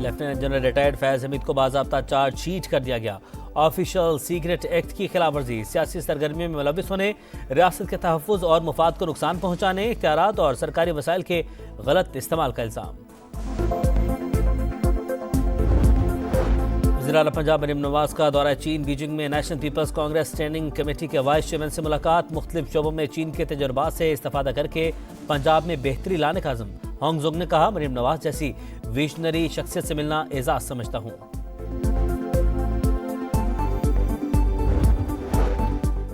Lieutenant general retired Faiz Hamid को बाज़ाब्ता chargesheet कर दिया गया। ऑफिशियल सीक्रेट एक्ट की खिलाफ वर्जी, सियासी सरगर्मियों में मुलविस होने, रियासत के तहफ़्फ़ुज़ और मुफाद को नुकसान पहुँचाने, इख्तियारात और सरकारी वसाइल के गलत इस्तेमाल का इल्ज़ाम। वज़ीर आला पंजाब मरीम नवाज का दौरा चीन। बीजिंग में National People's Congress Standing Committee के वाइस चेयरमैन से मुलाकात। मुख्तलिफ शोबों में चीन के तजुर्बात से इस्तेफादा करके पंजाब में बेहतरी लाने का अज़्म। होंगजोंग ने कहा, मरीम नवाज जैसी विजनरी शख्सियत से मिलना एजाज समझता हूँ।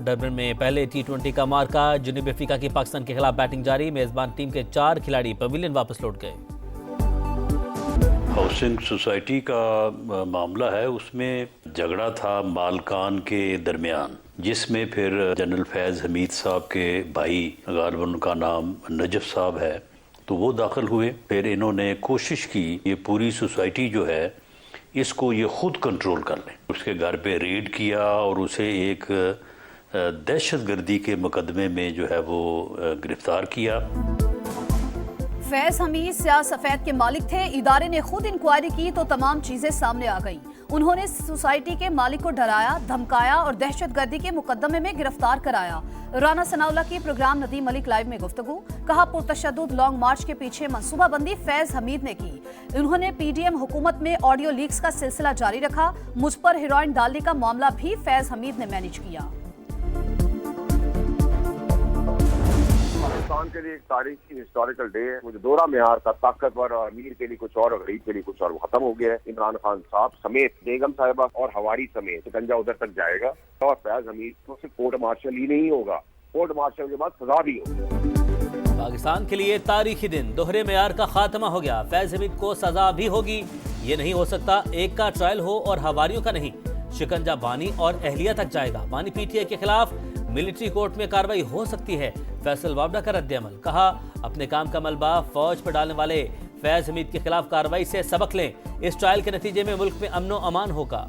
डरबन में पहले T20 का मार्का। जनूबी अफ्रीका की पाकिस्तान के खिलाफ बैटिंग जारी। मेजबान टीम के 4 खिलाड़ी पवेलियन वापस लौट गए। हाउसिंग सोसाइटी का मामला है, उसमें झगड़ा था मालकान के दरमियान, जिसमें फिर जनरल फैज़ हमीद साहब के भाई, गालिबन उनका नाम नजफ साहब है, तो वो दाखिल हुए। फिर इन्होंने कोशिश की ये पूरी सोसाइटी जो है इसको ये खुद कंट्रोल कर लें। उसके घर पे रेड किया और उसे एक दहशतगर्दी के मुकदमे में जो है वो गिरफ्तार किया। फैज हमीद स्याह सफेद के मालिक थे। इदारे ने खुद इंक्वायरी की तो तमाम चीजें सामने आ गईं। उन्होंने सोसाइटी के मालिक को डराया, धमकाया और दहशतगर्दी के मुकदमे में गिरफ्तार कराया। राना सनाउल्ला की प्रोग्राम नदीम मलिक लाइव में गुफ्तगू। कहा, पुरतशद्दुद लॉन्ग मार्च के पीछे मंसूबाबंदी फैज हमीद ने की। उन्होंने PDM हुकूमत में ऑडियो लीक्स का सिलसिला जारी रखा। मुझ पर हेरोइन डालने का मामला भी फैज हमीद ने मैनेज किया। पाकिस्तान के लिए एक तारीखी हिस्टोरिकल डे है। मुझे दोहरा मेयार का ताकतवर और अमीर के लिए कुछ और गरीब के लिए कुछ और, वो खत्म हो गया है। इमरान खान साहब समेत, बेगम साहिबा और हवारी समेत शिकंजा उधर तक जाएगा और फैज हमीद को सिर्फ कोर्ट मार्शल ही नहीं होगा, कोर्ट मार्शल के बाद सजा भी होगी। पाकिस्तान के लिए तारीखी दिन, दोहरे मेयार का खात्मा हो गया। फैज हमीद को सजा भी होगी। ये नहीं हो सकता एक का ट्रायल हो और हवारियों का नहीं। शिकंजा बानी और अहलिया तक जाएगा। बानी PTI के खिलाफ मिलिट्री कोर्ट में कार्रवाई हो सकती है। फैसल वावडा का रद्द-ए-अमल। कहा, अपने काम का मलबा फौज पर डालने वाले फैज हमीद के खिलाफ कार्रवाई से सबक लें। इस ट्रायल के नतीजे में मुल्क में अमनो अमान होगा।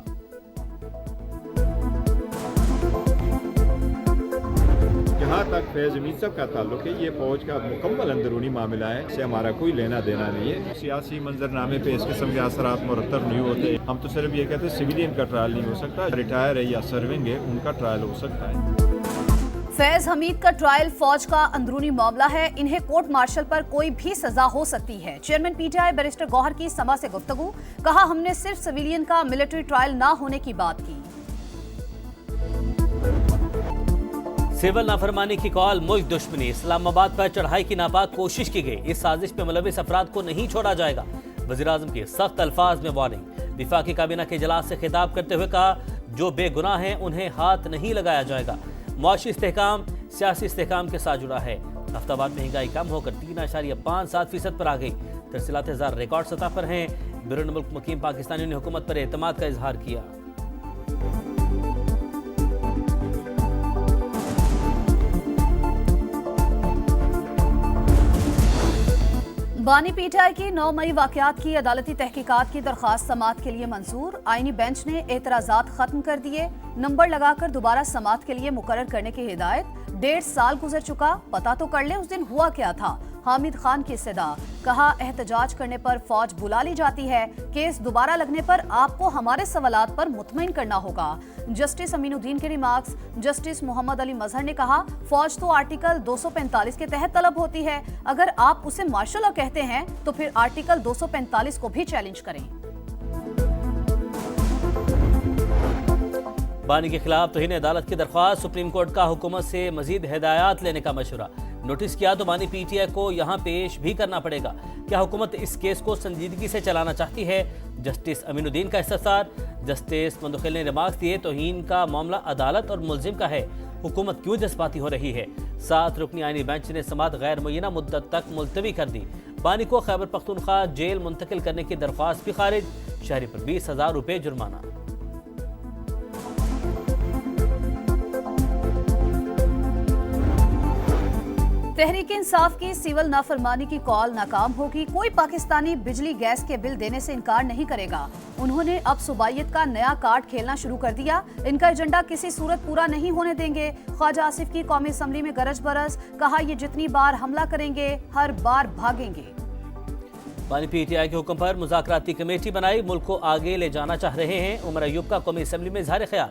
जहाँ तक फैज हमीद साहब का ताल्लुक है, ये फौज का मुकम्मल अंदरूनी मामला है, इससे हमारा कोई लेना देना नहीं है। सियासी मंजरनामे पे इस किस्म के असरात मुरतब नहीं होते। हम तो सिर्फ ये कहते हैं सिविलियन का ट्रायल नहीं हो सकता, रिटायर है या सर्विंग है उनका ट्रायल हो सकता है। फैज हमीद का ट्रायल फौज का अंदरूनी मामला है। इन्हें कोर्ट मार्शल पर कोई भी सजा हो सकती है। चेयरमैन PTI बैरिस्टर गौहर की समा से गुफ्तगू। कहा, हमने सिर्फ सिविलियन का मिलिट्री ट्रायल ना होने की बात की। सिविल नाफरमानी की कॉल, मुल्क दुश्मनी। इस्लामाबाद पर चढ़ाई की नापाक कोशिश की गई। इस साजिश में मुलविस अफराद को नहीं छोड़ा जाएगा। वज़ीर आज़म की सख्त अल्फाज में वार्निंग। विफाकी काबीना के इजलास से खिताब करते हुए कहा, जो बेगुनाह हैं उन्हें हाथ नहीं लगाया जाएगा। मुआशी इस्तेहकाम सियासी इस्तेहकाम के साथ जुड़ा है। हफ्तावार महंगाई कम होकर 3.57% पर आ गई। तरसीलात ज़र रिकॉर्ड सतह पर हैं। बैरून मुल्क मुकीम पाकिस्तानियों ने हुकूमत पर एतमाद का इजहार किया। बानी PTI की 9 मई वाकयात की अदालती तहकीकात की दरख्वास्त समाअत के लिए मंजूर। आईनी बेंच ने एतराजात खत्म कर दिए। नंबर लगाकर दोबारा समाअत के लिए मुकर्रर करने की हिदायत। 1.5 साल गुजर चुका, पता तो कर ले उस दिन हुआ क्या था। हामिद खान की सदा। कहा, एहतजाज करने पर फौज बुला ली जाती है। केस दोबारा लगने पर आपको हमारे सवालात पर मुतमईन करना होगा। जस्टिस अमीनुद्दीन के रिमार्क्स। जस्टिस मोहम्मद अली मजहर ने कहा, फौज तो आर्टिकल 245 के तहत तलब होती है। अगर आप उसे मार्शल लॉ कहते हैं तो फिर आर्टिकल 245 को भी चैलेंज करें। बानी के खिलाफ तौहीन अदालत की दरख्वास्त। सुप्रीम कोर्ट का हुकूमत से मजीद हिदायत लेने का मशवरा। नोटिस किया तो बानी PTI को यहाँ पेश भी करना पड़ेगा। क्या हुकूमत इस केस को संजीदगी से चलाना चाहती है? जस्टिस अमीनुद्दीन का इस्तफसार। जस्टिस मंदखिल ने रिमार्क्स दिए, तौहीन का मामला अदालत और मुल्जिम का है। हुकूमत क्यों जज्बाती हो रही है? 7 रुकनी आईनी बेंच ने समाअत गैर मुय्यना मुद्दत तक मुलतवी कर दी। बानी को खैबर पख्तूनख्वा जेल मुंतकिल करने की दरख्वास्त भी खारिज। शहरी पर 20,000 रुपये जुर्माना। तहरीक इंसाफ की सिविल नाफरमानी की कॉल नाकाम होगी। कोई पाकिस्तानी बिजली गैस के बिल देने से इनकार नहीं करेगा। उन्होंने अब सूबाइयत का नया कार्ड खेलना शुरू कर दिया। इनका एजेंडा किसी सूरत पूरा नहीं होने देंगे। ख्वाजा आसिफ की कौमी असम्बली में गरज बरस। कहा, ये जितनी बार हमला करेंगे हर बार भागेंगे। बानी पीटीआई के हुक्म पर मुज़ाकराती कमेटी बनाई, मुल्क को आगे ले जाना चाह रहे हैं। उमर अयूब का कौमी असम्बली में इज़हार ख्याल।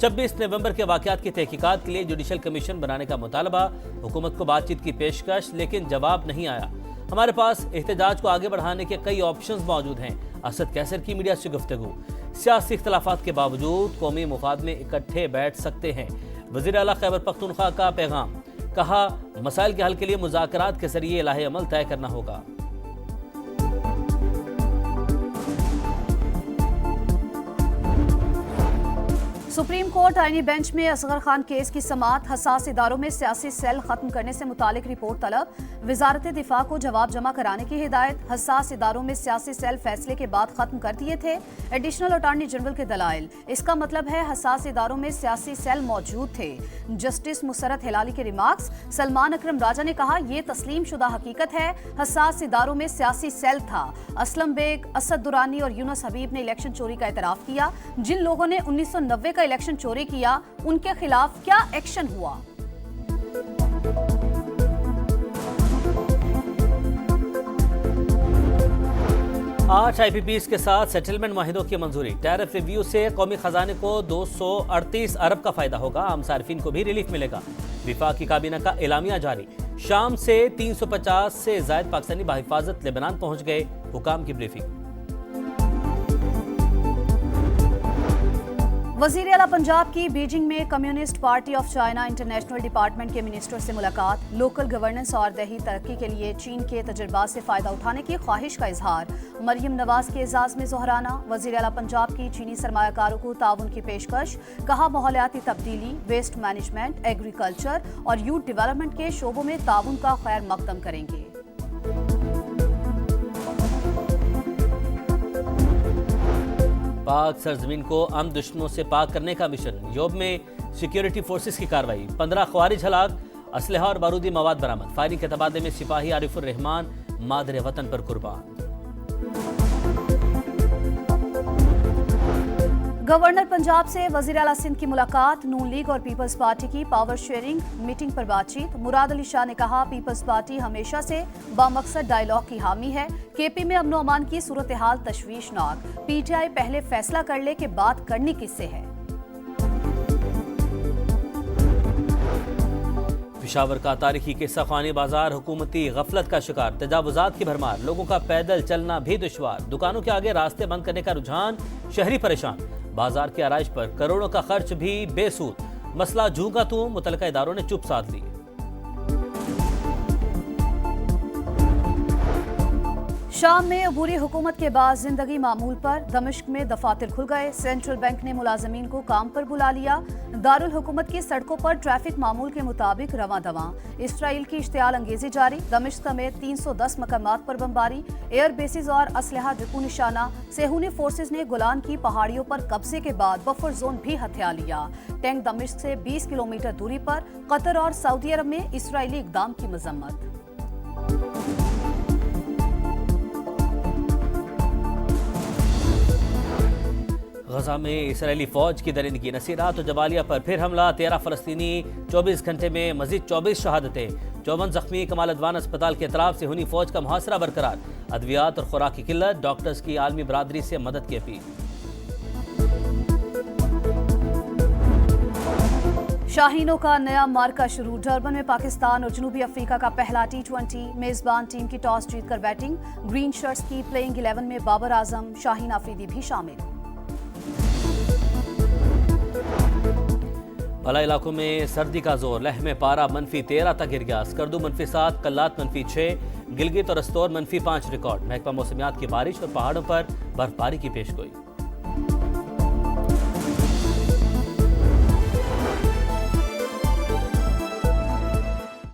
26 नवंबर के वाक़यात की तहकीकात के लिए जुडिशल कमीशन बनाने का मुतालबा। हुकूमत को बातचीत की पेशकश, लेकिन जवाब नहीं आया। हमारे पास एहतजाज को आगे बढ़ाने के कई ऑप्शंस मौजूद हैं। असद कैसर की मीडिया से गुफ्तगू। सियासी इख्तलाफात के बावजूद कौमी मुफाद में इकट्ठे बैठ सकते हैं। वज़ीर आला खैबर पख्तूनख्वा का पैगाम। कहा, मसाइल के हल के लिए मुज़ाकरात के जरिए लाहे अमल तय करना होगा। सुप्रीम कोर्ट आईनी बेंच में असगर खान केस की समाअत। हसास इदारों में सियासी सेल खत्म करने से मुतालिक रिपोर्ट तलब। वजारत दिफा को जवाब जमा कराने की हिदायत। हसास इदारों में सियासी सेल फैसले के बाद खत्म कर दिए थे। एडिशनल अटॉर्नी जनरल के दलाइल। इसका मतलब है हसास इदारों में सियासी सेल मौजूद थे। जस्टिस मुसरत हिलाली के रिमार्क्स। सलमान अकरम राजा ने कहा, यह तस्लीम शुदा हकीकत है, हसास इदारों में सियासी सेल था। असलम बेग, असद दुरानी और यूनुस हबीब ने इलेक्शन चोरी का एतराफ किया। जिन लोगों ने 1990 का इलेक्शन चोरी किया, उनके खिलाफ क्या एक्शन हुआ? आज IPPs के साथ सेटलमेंट माहिदों की मंजूरी। टैरिफ रिव्यू से कौमी खजाने को 238 अरब का फायदा होगा। आम सार्फिन को भी रिलीफ मिलेगा। विफाकी काबीना का एलामिया जारी। शाम से 350 से जायद पाकिस्तानी बाहिफाजत लेबनान पहुंच गए। हुकाम की ब्रीफिंग। वजीर आला पंजाब की बीजिंग में communist party of China international department के मिनिस्टर से मुलाकात। लोकल गवर्नेंस और दही तरक्की के लिए चीन के तजुर्बात से फायदा उठाने की ख्वाहिश का इजहार। मरियम नवाज के एजाज में जोहराना। वजीर आला पंजाब की चीनी सरमायाकारों को ताउन की पेशकश। कहा, माहौलियाती तब्दीली, वेस्ट मैनेजमेंट, एग्रीकल्चर और यूथ डेवलपमेंट के शोबों में ताउन का खैर मकदम करेंगे। पाक सरजमीन को अम दुश्मनों से पाक करने का मिशन। योब में सिक्योरिटी फोर्सेस की कार्रवाई। 15 ख्वारिज हलाक। असलहा और बारूदी मवाद बरामद। फायरिंग के तबादले में सिपाही आरिफुर रहमान मादरे वतन पर कुर्बान। गवर्नर पंजाब से वजीर आला सिंध की मुलाकात। नून लीग और पीपल्स पार्टी की पावर शेयरिंग मीटिंग पर बातचीत। मुराद अली शाह ने कहा, पीपल्स पार्टी हमेशा से बामकसद डायलॉग की हामी है। केपी में अमन अमान की सूरत हाल तशवीशनाक। पीटीआई पहले फैसला कर ले कि बात करनी किससे है। पेशावर का तारीखी किस्सा खानी बाजार हुकूमती गफलत का शिकार। तजावुजात की भरमार। लोगों का पैदल चलना भी दुश्वार। दुकानों के आगे रास्ते बंद करने का रुझान। शहरी परेशान। बाजार की आराइश पर करोड़ों का खर्च भी बेसूद। मसला झूंगा तू, मुतलका इदारों ने चुप साध ली। शाम में अबूरी हुकूमत के बाद जिंदगी मामूल पर। दमिश्क में दफातर खुल गए। सेंट्रल बैंक ने मुलाजमीन को काम पर बुला लिया। दारुल हुकूमत की सड़कों पर ट्रैफिक मामूल के मुताबिक रवां दवां। इसराइल की इश्तियाल अंगेजी जारी। दमिश्क समेत 310 मकामात पर बमबारी। एयर बेसिस और असलहा डिपो निशाना। सेहूनी फोर्सेज ने गोलान की पहाड़ियों पर कब्जे के बाद बफर जोन भी हथिया लिया। टैंक दमिश्क से 20 किलोमीटर दूरी पर। कतर और सऊदी अरब में इसराइली इकदाम की मजम्मत। गजा में इसराइली फौज की दरिंदगी। नसीरात और जबालिया पर फिर हमला। 13 फलस्तीनी। 24 घंटे में मजीद 24 शहादतें। 54 जख्मी। कमाल अदवान अस्पताल के अतराफ से हुनी फौज का मुहासरा बरकरार। अद्वियात और खुराक की किल्लत। डॉक्टर्स की आलमी बरादरी से मदद की अपील। शाहीनों का नया मार्का शुरू। डरबन में पाकिस्तान और जनूबी अफ्रीका का पहला T20। मेजबान टीम की टॉस जीतकर बैटिंग। ग्रीन शर्ट्स की प्लेइंग 11 में बाबर आजम, शाहीन आफरीदी भी शामिल। भला इलाकों में सर्दी का जोर। लह में पारा -13 तक गिर गया। स्कर्दू -7, कल्लात -6, गिलगित और रस्तौर -5 रिकॉर्ड। महकमा मौसमियात की बारिश और पहाड़ों पर बर्फबारी की पेशगोई।